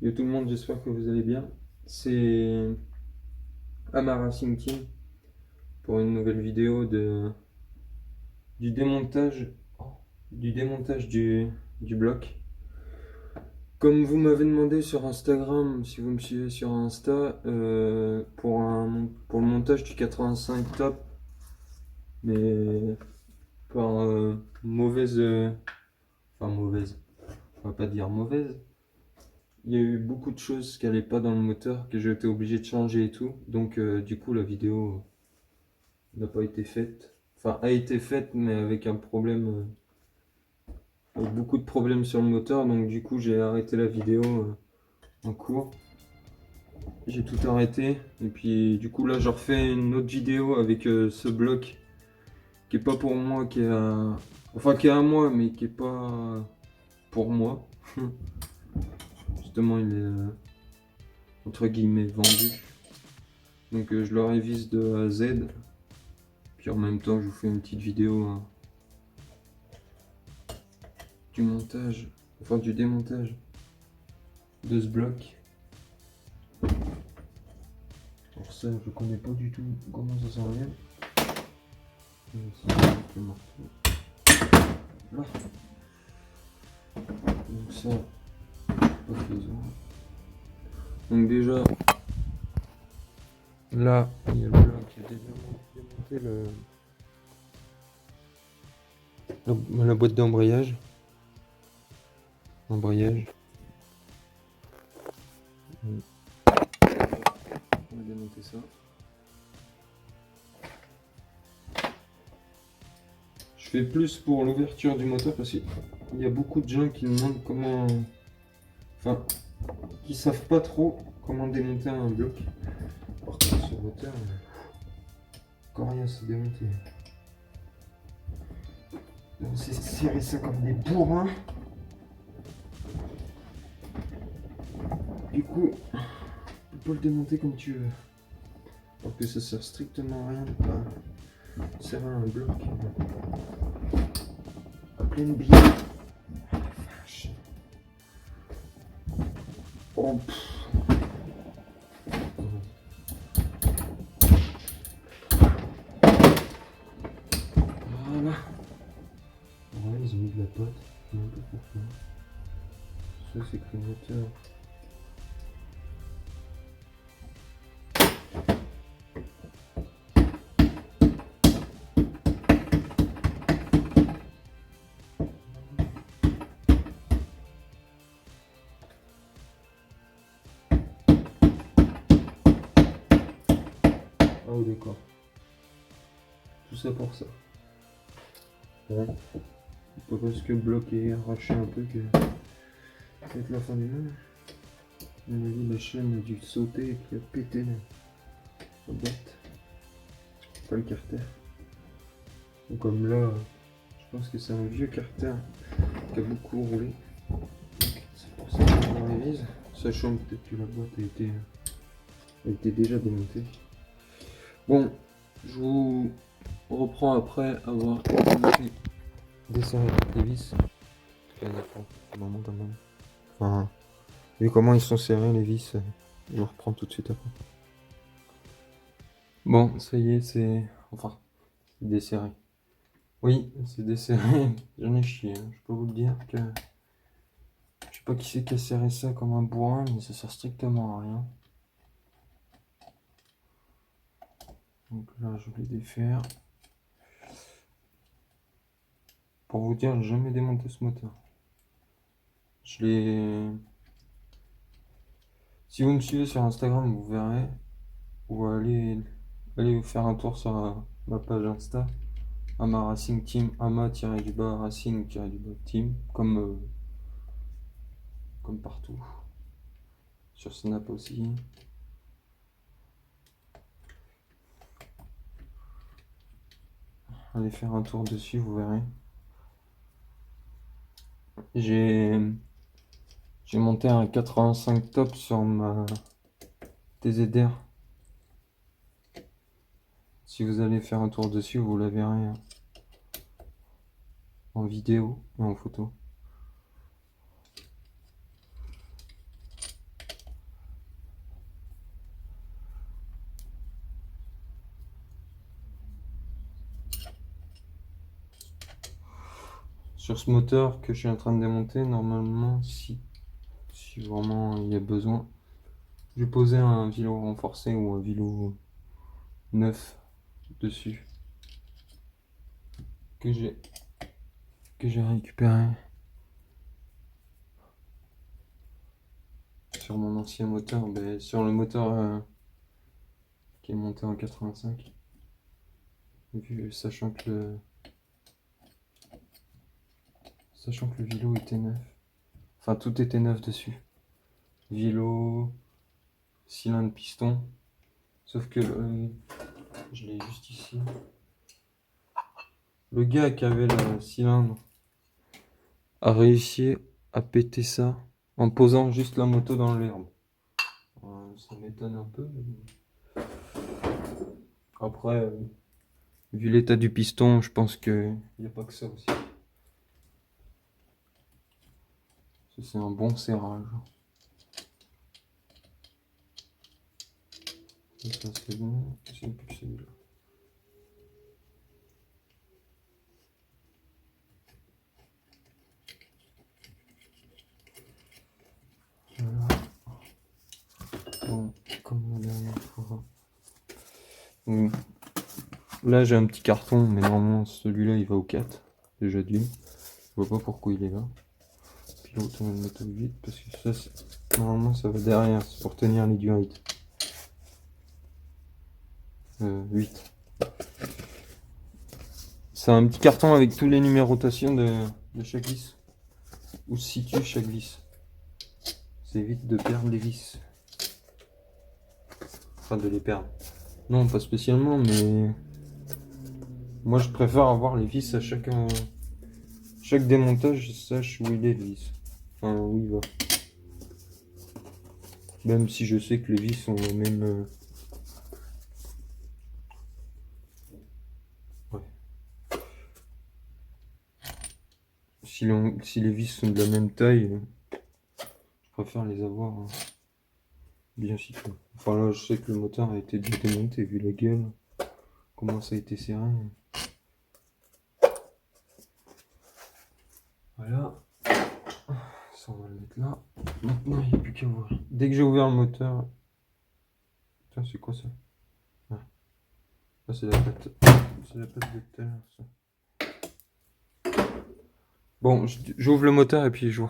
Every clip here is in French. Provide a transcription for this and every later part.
Yo tout le monde, j'espère que vous allez bien. C'est Ama Racing Team pour une nouvelle vidéo du démontage, du démontage du bloc. Comme vous m'avez demandé sur Instagram, si vous me suivez sur Insta, pour le montage du 85 top, mais par mauvaise, on va pas dire mauvaise. Il y a eu beaucoup de choses qui n'allaient pas dans le moteur, que j'ai été obligé de changer et tout. Donc du coup la vidéo n'a pas été faite. Enfin, a été faite, mais avec un problème, avec beaucoup de problèmes sur le moteur. Donc, du coup, j'ai arrêté la vidéo en cours. J'ai tout arrêté. Et puis, du coup, là, je refais une autre vidéo avec ce bloc qui est pas pour moi, enfin, qui est à moi, mais qui est pas pour moi. Justement, il est entre guillemets vendu. Donc, je le révise de A à Z. Puis en même temps, je vous fais une petite vidéo du montage, enfin du démontage de ce bloc. Alors ça, je connais pas du tout comment ça s'enlève. Là. Donc ça, pas besoin. Donc déjà, là, il y a le bloc qui a démonté la boîte d'embrayage. Embrayage. On va démonter ça. Je fais plus pour l'ouverture du moteur parce qu'il y a beaucoup de gens qui me demandent comment... Enfin, qui savent pas trop comment démonter un bloc. Par contre, ce moteur, encore rien à se démonter. On s'est serré ça comme des bourrins. Du coup, tu peux pas le démonter comme tu veux. Alors que ça sert strictement à rien de pas serrer un bloc à pleine bille. Ah, vache. Oh, voilà. Ouais, ils ont mis de la pâte. Je sais même pas pourquoi. Ça, c'est que le moteur. Ah, oh, d'accord. Tout ça pour ça. Ouais. Pas parce que le bloc est arraché un peu que ça va être la fin du monde. À mon avis, la chaîne a dû sauter et puis a pété la boîte. Pas le carter. Donc comme là, je pense que c'est un vieux carter qui a beaucoup roulé. C'est pour ça qu'on le révise. Sachant que peut-être que la boîte a été déjà démontée. Bon, je vous reprends après avoir desserré les vis. Ça dépend du moment quand même. Enfin, vu comment ils sont serrés les vis, je vous reprends tout de suite après. Bon, ça y est, c'est... Enfin, desserré. Oui, c'est desserré. J'en ai chié, hein. Je peux vous le dire que... Je sais pas qui c'est qui a serré ça comme un bourrin, mais ça sert strictement à rien. Donc là, je vais défaire. Pour vous dire, j'ai jamais démonté ce moteur. Je l'ai... Si vous me suivez sur Instagram, vous verrez. Ou allez vous faire un tour sur ma page Insta. Ama Racing Team, Ama-du-bas Racing-du-bas Team. Comme partout. Sur Snap aussi. Allez faire un tour dessus, vous verrez. J'ai monté un 85 top sur ma TZR. Si vous allez faire un tour dessus, vous la verrez en vidéo et en photo. sur ce moteur que je suis en train de démonter, normalement, si vraiment il y a besoin, je vais poser un vilo renforcé ou un vilo neuf dessus que j'ai récupéré sur mon ancien moteur, sur le moteur qui est monté en 85, sachant que le vilo était neuf, enfin tout était neuf dessus, vilo, cylindre, piston, sauf que je l'ai juste ici, le gars qui avait le cylindre a réussi à péter ça en posant juste la moto dans l'herbe. Ça m'étonne un peu, mais après, vu l'état du piston, je pense qu'il n'y a pas que ça aussi. C'est un bon serrage. Ça c'est bon, c'est plus celui-là. Voilà. Bon, comme la dernière fois. Là j'ai un petit carton, mais normalement celui-là il va au 4, déjà d'une. Je vois pas pourquoi il est là. Puis l'autre on va le mettre au 8, parce que ça, normalement ça va derrière, c'est pour tenir les durites. 8. C'est un petit carton avec tous les numérotations de chaque vis. Où se situe chaque vis. Ça évite de perdre les vis. Enfin de les perdre. Non, pas spécialement, mais moi je préfère avoir les vis à chaque démontage, je sache où il est le vis. Enfin, où il va. Même si je sais que les vis sont les mêmes. Ouais. Si les vis sont de la même taille, je préfère les avoir bien situés. Enfin là, je sais que le moteur a été démonté vu la gueule. Comment ça a été serré. Voilà. Ça, on va le mettre là. Maintenant, il n'y a plus qu'à ouvrir. Dès que j'ai ouvert le moteur. Putain, c'est quoi ça? Ah. Ah, c'est la pâte. C'est la pâte de tout à l'heure, ça. Bon, j'ouvre le moteur et puis je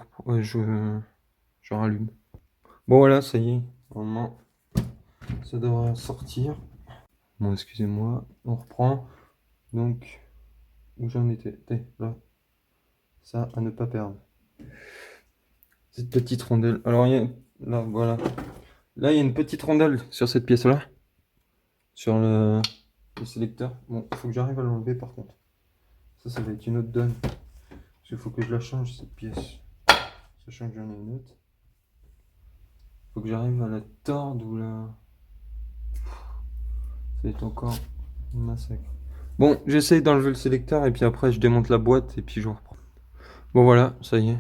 rallume. Bon, voilà, ça y est. Normalement, ça devrait sortir. Bon, excusez-moi. On reprend. Donc, où j'en étais? Là. Ça, à ne pas perdre. Cette petite rondelle. Alors, là, voilà. Là, il y a une petite rondelle sur cette pièce-là. Sur le sélecteur. Bon, il faut que j'arrive à l'enlever par contre. Ça va être une autre donne. Parce qu'il faut que je la change cette pièce. Sachant que j'en ai une autre. Il faut que j'arrive à la tordre ou la... Ça va être encore un massacre. Bon, j'essaye d'enlever le sélecteur et puis après je démonte la boîte et puis je reprends. Bon voilà, ça y est.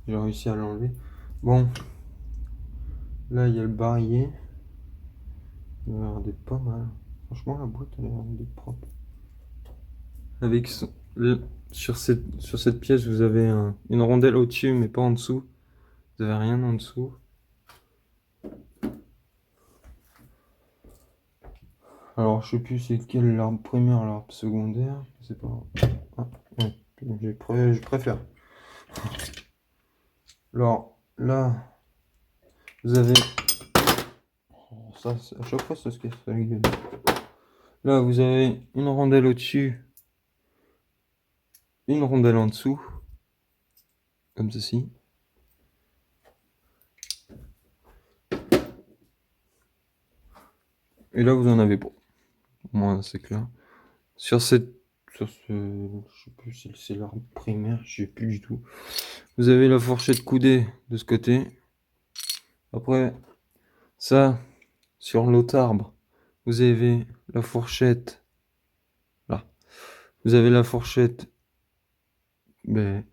J'ai réussi à l'enlever. Bon. Là, il y a le barillet. Il a l'air d'être pas mal. Franchement, la boîte, elle a l'air d'être propre. Avec sur cette pièce, vous avez une rondelle au-dessus, mais pas en dessous. Vous avez rien en dessous. Alors, je sais plus c'est quel l'arbre primaire, l'arbre secondaire. Je sais pas. Ah, ouais, je préfère. Alors, là, vous avez... Oh, ça, à chaque fois, ça se casse la gueule. Là, vous avez une rondelle au-dessus. Une rondelle en dessous. Comme ceci. Et là, vous en avez pas. Moi, c'est clair. Je sais plus si c'est l'arbre primaire, je sais plus du tout. Vous avez la fourchette coudée de ce côté. Après, ça, sur l'autre arbre, vous avez la fourchette. Là. Vous avez la fourchette. Ben,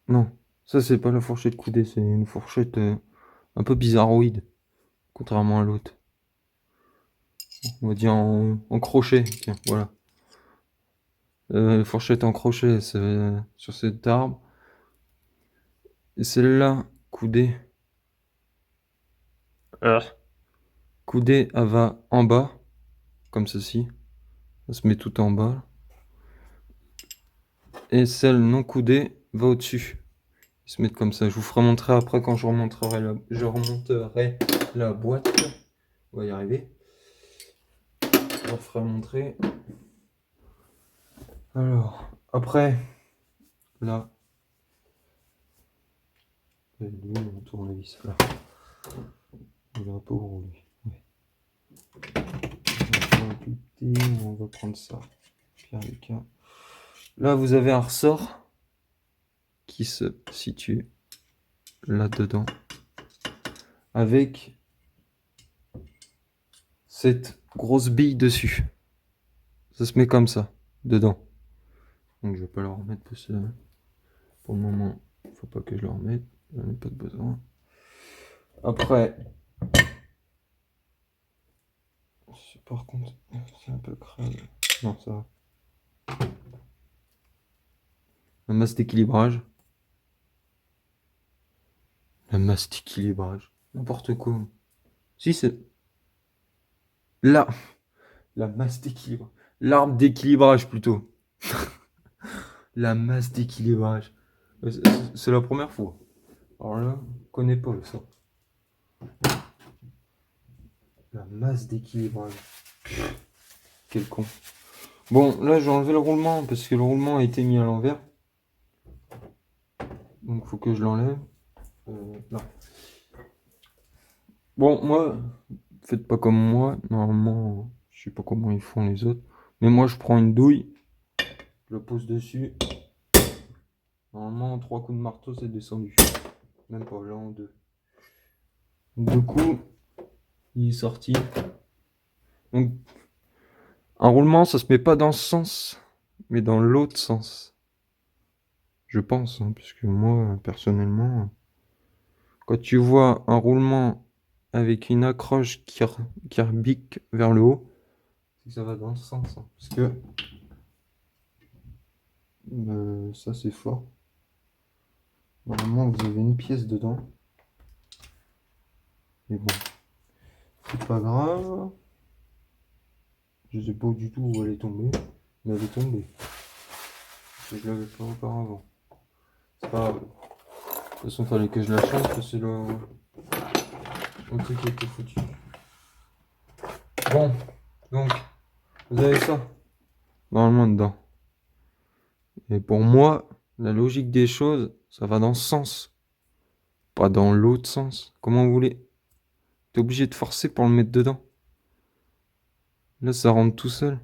non. Ça, c'est pas la fourchette coudée, c'est une fourchette un peu bizarroïde. Contrairement à l'autre. On va dire en crochet. Tiens, voilà. fourchette en crochet sur cet arbre. Et celle-là, coudée. Coudée, elle va en bas, comme ceci. Ça se met tout en bas. Et celle non coudée va au-dessus. Ils se mettent comme ça. Je vous ferai montrer après quand je remonterai la boîte. On va y arriver. Je vous ferai montrer. Alors, après, là. Lui, on tourne la vis là. Il est un peu gros lui. Ouais. On va prendre ça. Pierre Lucas. Là, vous avez un ressort qui se situe là-dedans avec cette grosse bille dessus. Ça se met comme ça, dedans. Donc je vais pas le remettre parce que pour le moment, faut pas que je le remette. J'en ai pas de besoin. Après, par contre, c'est un peu crade. Non, ça va. La masse d'équilibrage. La masse d'équilibrage. N'importe quoi. Si, c'est... Là. La masse d'équilibrage. L'arbre d'équilibrage, plutôt. La masse d'équilibrage. C'est la première fois. Alors là, je connais pas ça. La masse d'équilibrage. Quel con. Bon, là, j'ai enlevé le roulement parce que le roulement a été mis à l'envers. Donc, faut que je l'enlève. Là. Bon, moi, faites pas comme moi. Normalement, je sais pas comment ils font les autres. Mais moi, je prends une douille. Je la pose dessus. Normalement, en 3 coups de marteau, c'est descendu. Même pas, là, en 2. Du coup, il est sorti. Donc, un roulement, ça se met pas dans ce sens, mais dans l'autre sens. Je pense, hein, puisque moi, personnellement, quand tu vois un roulement avec une accroche qui rebique vers le haut, c'est que ça va dans ce sens. Hein, parce que ça, c'est fort. Normalement, vous avez une pièce dedans. Mais bon, c'est pas grave. Je sais pas du tout où elle est tombée, mais elle est tombée. Je l'avais fait auparavant. C'est pas grave. De toute façon, fallait que je la change parce que c'est le truc qui était foutu. Bon, donc, vous avez ça normalement dedans. Et pour moi, la logique des choses, ça va dans ce sens, pas dans l'autre sens. Comment vous voulez? T'es obligé de forcer pour le mettre dedans. Là, ça rentre tout seul.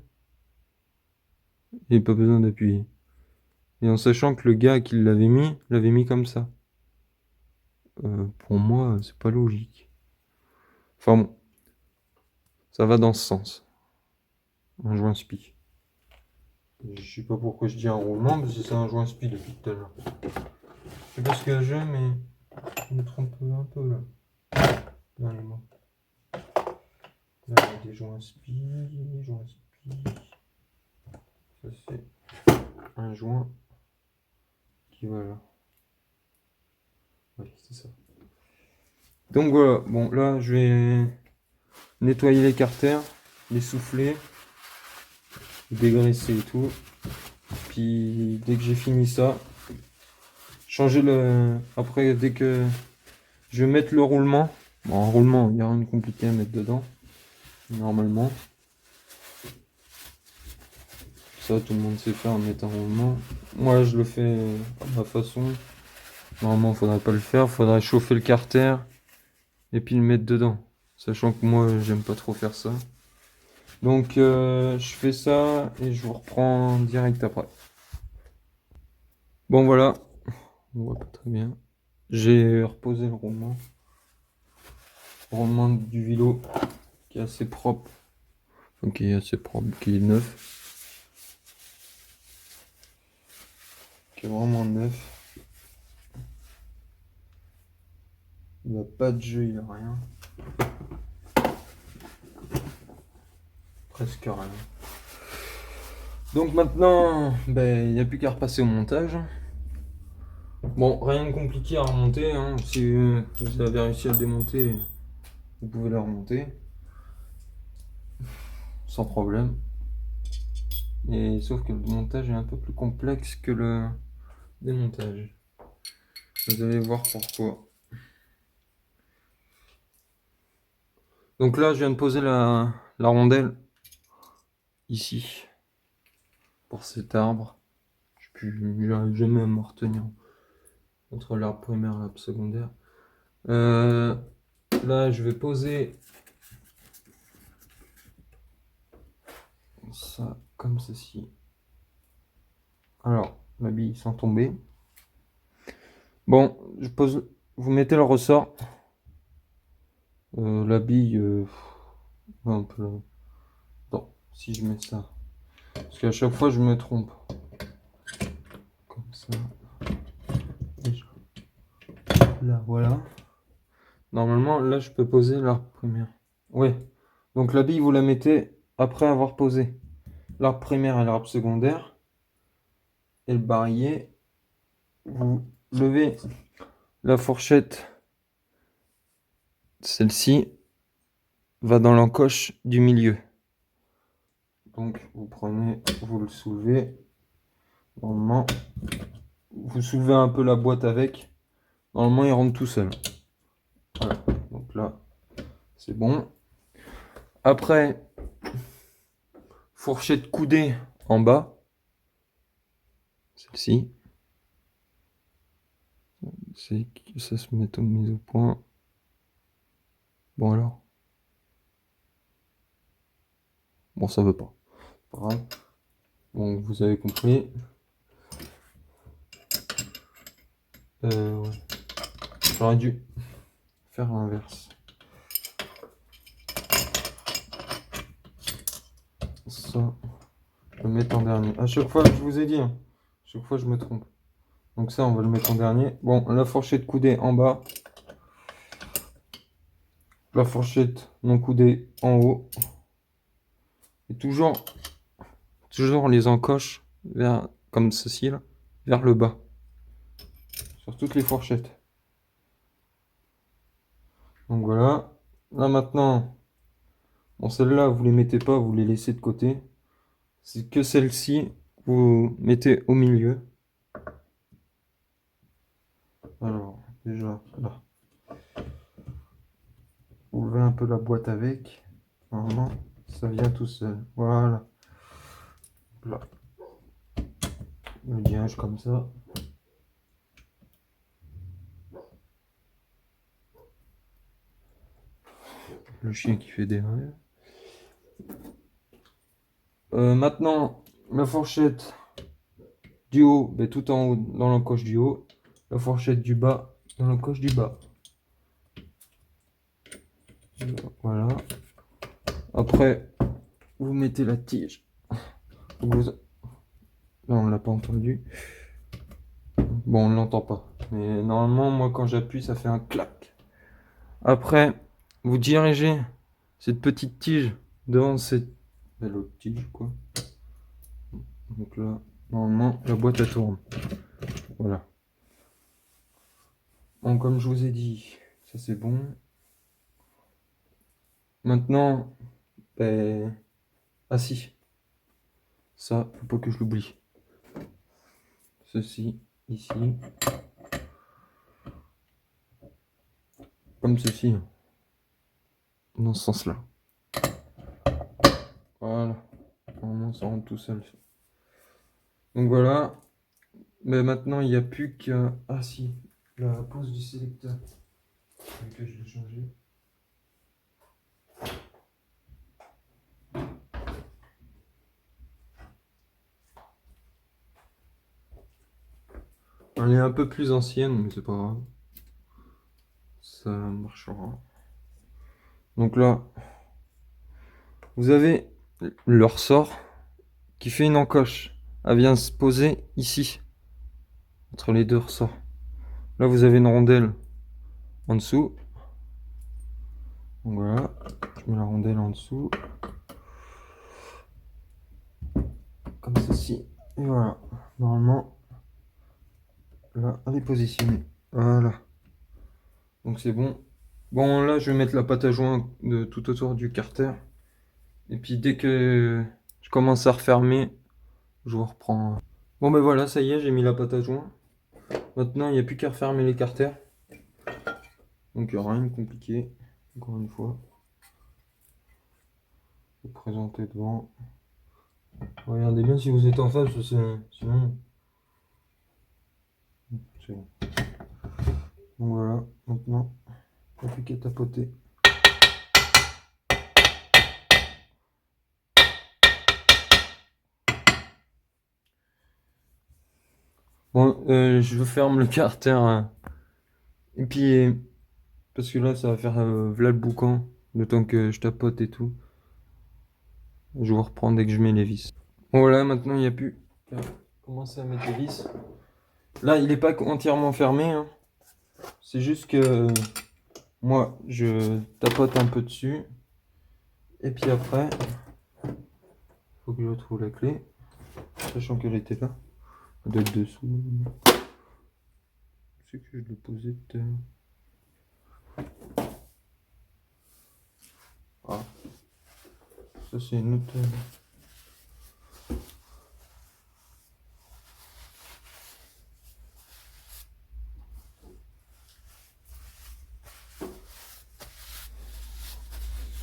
Il n'y a pas besoin d'appuyer. Et en sachant que le gars qui l'avait mis comme ça. Pour moi, c'est pas logique. Enfin bon, ça va dans ce sens. Un joint spi. Je sais pas pourquoi je dis un roulement, parce que c'est un joint spi depuis tout à l'heure. Je sais pas ce que j'ai, mais je me trompe un peu là. Dans les mots. Là, il y a des joints spi. Ça, c'est un joint qui va là. Oui, c'est ça. Donc voilà, bon, là, je vais nettoyer les carters, les souffler, dégraisser et tout. Puis dès que j'ai fini ça, changer le... Après, dès que je vais mettre le roulement, bon, un roulement, il n'y a rien de compliqué à mettre dedans, normalement. Ça, tout le monde sait faire, mettre un roulement. Moi, je le fais à ma façon. Normalement, il faudrait pas le faire, il faudrait chauffer le carter et puis le mettre dedans. Sachant que moi, j'aime pas trop faire ça. Donc, je fais ça et je vous reprends direct après. Bon, voilà. On voit pas très bien. J'ai reposé le roulement. Le roulement du vélo qui est assez propre. Enfin, qui est assez propre, qui est neuf. Qui est vraiment neuf. Il n'a pas de jeu, il n'a rien. Presque rien. Donc maintenant, il n'y a plus qu'à repasser au montage. Bon, rien de compliqué à remonter, hein. Si vous avez réussi à le démonter, vous pouvez le remonter sans problème. Et sauf que le montage est un peu plus complexe que le démontage. Vous allez voir pourquoi. Donc là, je viens de poser la rondelle ici pour cet arbre. J'arrive jamais à me retenir entre l'arbre primaire et l'arbre secondaire. Là, je vais poser ça comme ceci. Alors, ma bille sans tomber. Bon, je pose. Vous mettez le ressort. La bille. Un peu. Non, si je mets ça. Parce qu'à chaque fois, je me trompe. Comme ça. Déjà. Là, voilà. Normalement, là, je peux poser l'arbre primaire. Ouais. Donc la bille, vous la mettez après avoir posé l'arbre primaire et l'arbre secondaire. Et le barillet, vous levez la fourchette. Celle-ci va dans l'encoche du milieu. Donc vous prenez, vous le soulevez. Normalement, vous soulevez un peu la boîte avec. Normalement, il rentre tout seul. Voilà. Donc là, c'est bon. Après, fourchette coudée en bas. Celle-ci. C'est que ça se met mise au point. Bon alors. Bon, ça veut pas. Pas grave. Bon, vous avez compris. Ouais. J'aurais dû faire l'inverse. Ça, je le mettre en dernier. À chaque fois, je vous ai dit, hein, chaque fois je me trompe. Donc ça, on va le mettre en dernier. Bon, la fourchette coudée en bas. La fourchette non coudée en haut. Et toujours les encoches vers, comme ceci là, vers le bas. Sur toutes les fourchettes. Donc voilà. Là maintenant, bon celles-là, vous les mettez pas, vous les laissez de côté. C'est que celle-ci, vous mettez au milieu. Alors, déjà, là. Vous levez un peu la boîte avec. Normalement, ça vient tout seul. Voilà. Là. Le liage comme ça. Le chien qui fait des rêves. Maintenant, la fourchette du haut, tout en haut dans l'encoche du haut. La fourchette du bas dans l'encoche du bas. Voilà. Après, vous mettez la tige. Là, on l'a pas entendu. Bon, on ne l'entend pas. Mais normalement, moi, quand j'appuie, ça fait un clac. Après, vous dirigez cette petite tige devant cette l'autre tige, quoi. Donc là, normalement, la boîte elle tourne. Voilà. Bon, comme je vous ai dit, ça c'est bon. Maintenant, ah si, ça, faut pas que je l'oublie. Ceci, ici. Comme ceci. Dans ce sens-là. Voilà. Normalement, ça rentre tout seul. Donc voilà. Mais maintenant, il n'y a plus que... Ah si, la pose du sélecteur. Que je l'ai changé. Elle est un peu plus ancienne, mais c'est pas grave. Ça marchera. Donc là, vous avez le ressort qui fait une encoche. Elle vient se poser ici, entre les deux ressorts. Là, vous avez une rondelle en dessous. Donc voilà, je mets la rondelle en dessous. comme ceci. Et voilà. Normalement, là, elle est positionnée. Voilà. Donc c'est bon. Bon, là, je vais mettre la pâte à joint de tout autour du carter. Et puis dès que je commence à refermer, je vous reprends. Bon, ben voilà, ça y est, j'ai mis la pâte à joint. Maintenant, il n'y a plus qu'à refermer les carters. Donc, il n'y a rien de compliqué. Encore une fois. Vous présentez devant. Regardez bien si vous êtes en face, sinon. C'est bon. Donc voilà, maintenant, il n'y a plus qu'à tapoter. Bon, je ferme le carter. Et puis, parce que là, ça va faire v'là le boucan, le temps que je tapote et tout. Je vous reprends dès que je mets les vis. Bon, voilà, maintenant, il n'y a plus qu'à commencer à mettre les vis. Là, il n'est pas entièrement fermé, hein. C'est juste que moi, je tapote un peu dessus. Et puis après, il faut que je retrouve la clé. Sachant qu'elle était là. Elle doit être dessous. C'est que je l'ai posée tout à l'heure. Ah. Ça, c'est une autre.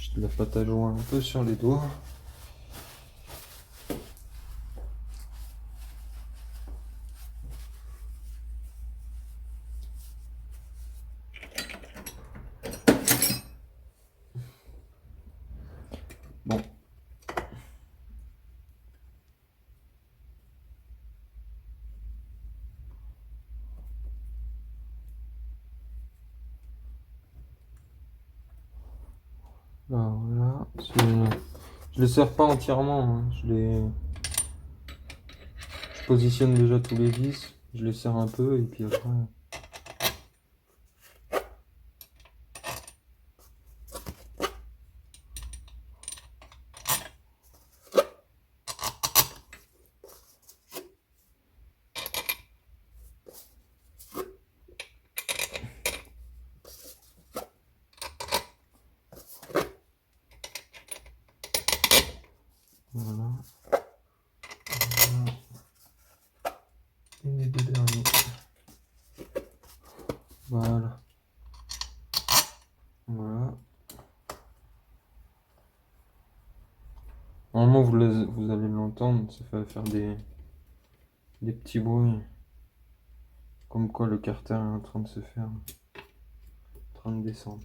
J'ai de la pâte à joint un peu sur les doigts. Bon. Alors voilà. Je les serre pas entièrement, hein. Je positionne déjà tous les vis. Je les serre un peu et puis après. Voilà. Et les deux derniers. Voilà. Voilà. Normalement, vous allez l'entendre, ça va faire des petits bruits. Comme quoi le carter est en train de se faire. En train de descendre.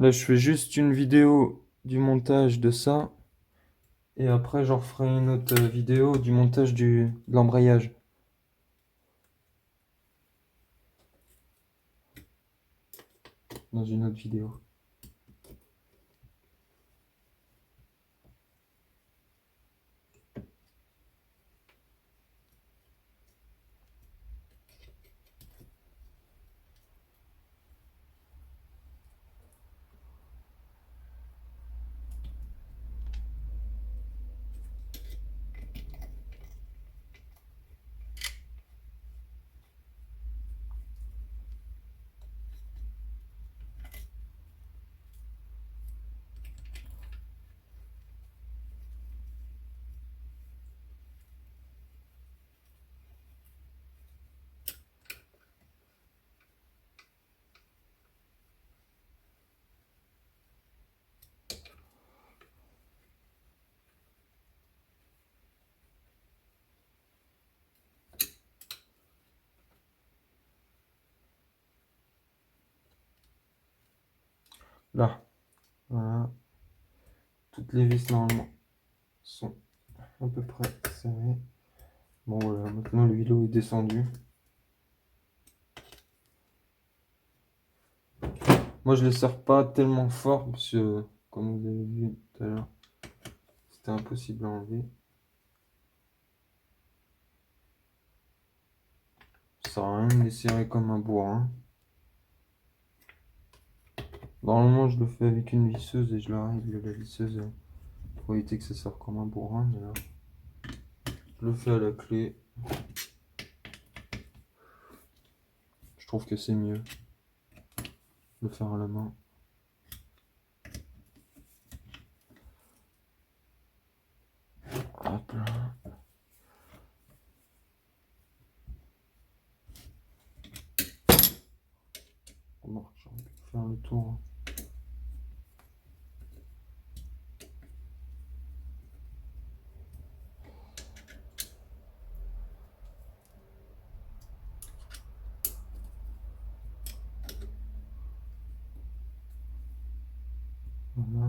Là, je fais juste une vidéo du montage de ça. Et après, j'en ferai une autre vidéo du montage de l'embrayage. Dans une autre vidéo. Là. Voilà. Toutes les vis normalement sont à peu près serrées. Bon voilà, maintenant le vélo est descendu. Moi je les serre pas tellement fort parce que comme vous avez vu tout à l'heure, c'était impossible à enlever. sert à rien de les serrer comme un bourrin. Normalement, je le fais avec une visseuse et je la règle la visseuse pour éviter que ça sorte comme un bourrin. Mais là, je le fais à la clé. Je trouve que c'est mieux de le faire à la main. Hop là. Remarque, j'aurais pu faire le tour. Voilà.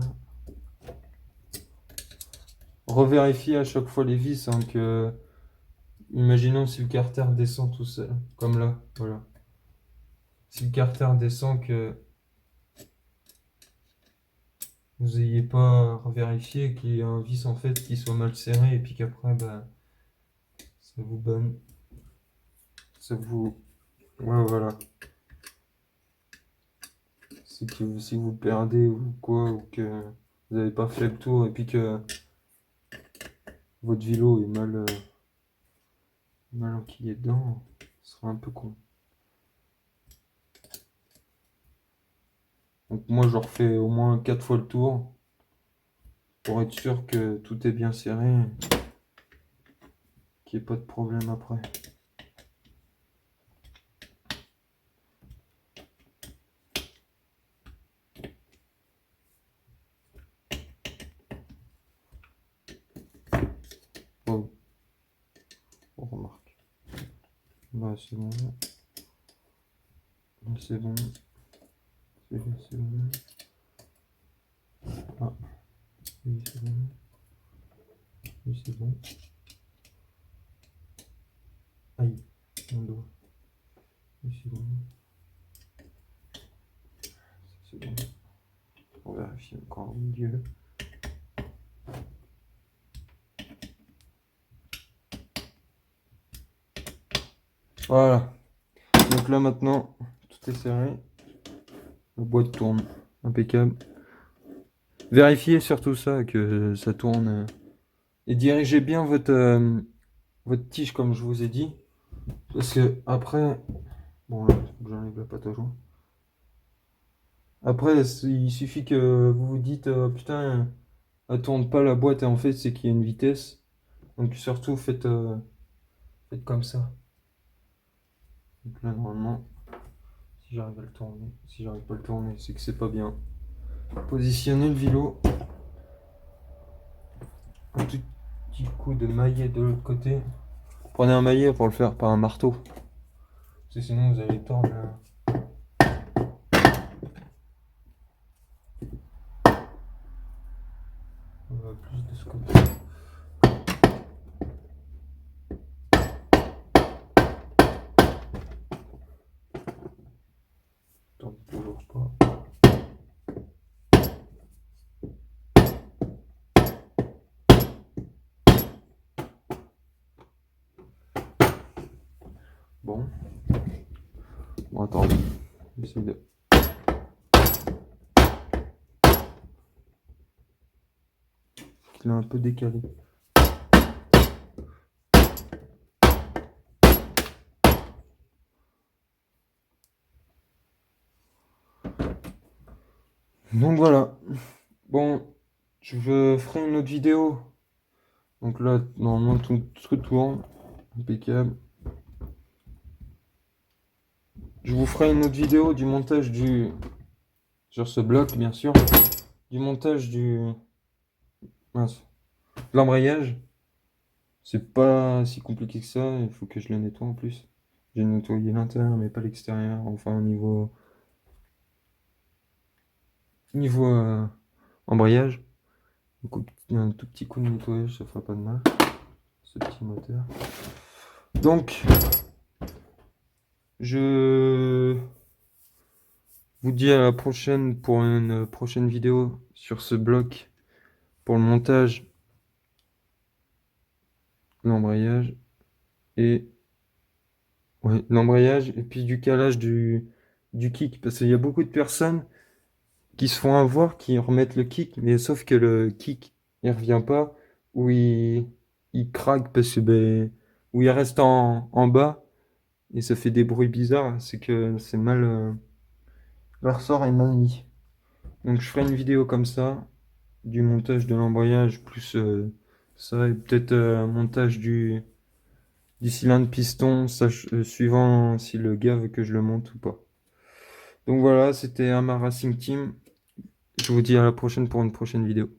Revérifier à chaque fois les vis, hein, que... Imaginons si le carter descend tout seul, comme là, voilà. Si le carter descend, que vous n'ayez pas revérifié qu'il y ait un vis en fait qui soit mal serré et puis qu'après, bah, ça vous bonne. Ça vous... Ouais, voilà. C'est que si vous perdez ou quoi, ou que vous n'avez pas fait le tour et puis que votre vélo est mal enquillé dedans, ce sera un peu con. Donc moi je refais au moins 4 fois le tour pour être sûr que tout est bien serré, qu'il n'y ait pas de problème après. Oh, on remarque. Là c'est bon. Là c'est bon. C'est bon. Ah, oui c'est bon. Oui c'est bon. Aïe, mon doigt. Oui c'est bon. C'est bon. On vérifie encore au milieu. Voilà. Donc là maintenant, tout est serré. La boîte tourne. Impeccable. Vérifiez surtout ça, que ça tourne. Et dirigez bien votre tige comme je vous ai dit. Parce que après... Bon là, j'enlève la pâte à joint. Après, il suffit que vous vous dites putain, elle tourne pas la boîte et en fait c'est qu'il y a une vitesse. Donc surtout faites comme ça. Donc là normalement, si j'arrive à le tourner, si j'arrive pas à le tourner, c'est que c'est pas bien. Positionnez le vélo. Un tout petit coup de maillet de l'autre côté. Prenez un maillet pour le faire par un marteau. Parce que sinon vous allez tordre on va plus de ce côté. Tordez toujours pas. Bon. Bon, attends. J'essaie de... Il est un peu décalé. Donc voilà. Bon, je ferai une autre vidéo. Donc là, normalement, tout tourne. Impeccable. Je vous ferai une autre vidéo du montage du... Sur ce bloc, bien sûr. Du montage du... Mince. De l'embrayage. C'est pas si compliqué que ça. Il faut que je le nettoie en plus. J'ai nettoyé l'intérieur, mais pas l'extérieur. Enfin, au niveau... Embrayage. Donc, un tout petit coup de nettoyage, ça fera pas de mal. Ce petit moteur. Donc, je vous dis à la prochaine pour une prochaine vidéo sur ce bloc pour le montage, l'embrayage et Ouais, l'embrayage et puis du calage du kick. Parce qu'il y a beaucoup de personnes qui se font avoir, qui remettent le kick, mais sauf que le kick, il revient pas, ou il craque parce que ou il reste en bas et ça fait des bruits bizarres. C'est que c'est mal. Le ressort est mal mis. Donc je ferai une vidéo comme ça, du montage de l'embrayage, plus ça, et peut-être un montage du cylindre piston, suivant si le gars veut que je le monte ou pas. Donc voilà, c'était Ama Racing Team. Je vous dis à la prochaine pour une prochaine vidéo.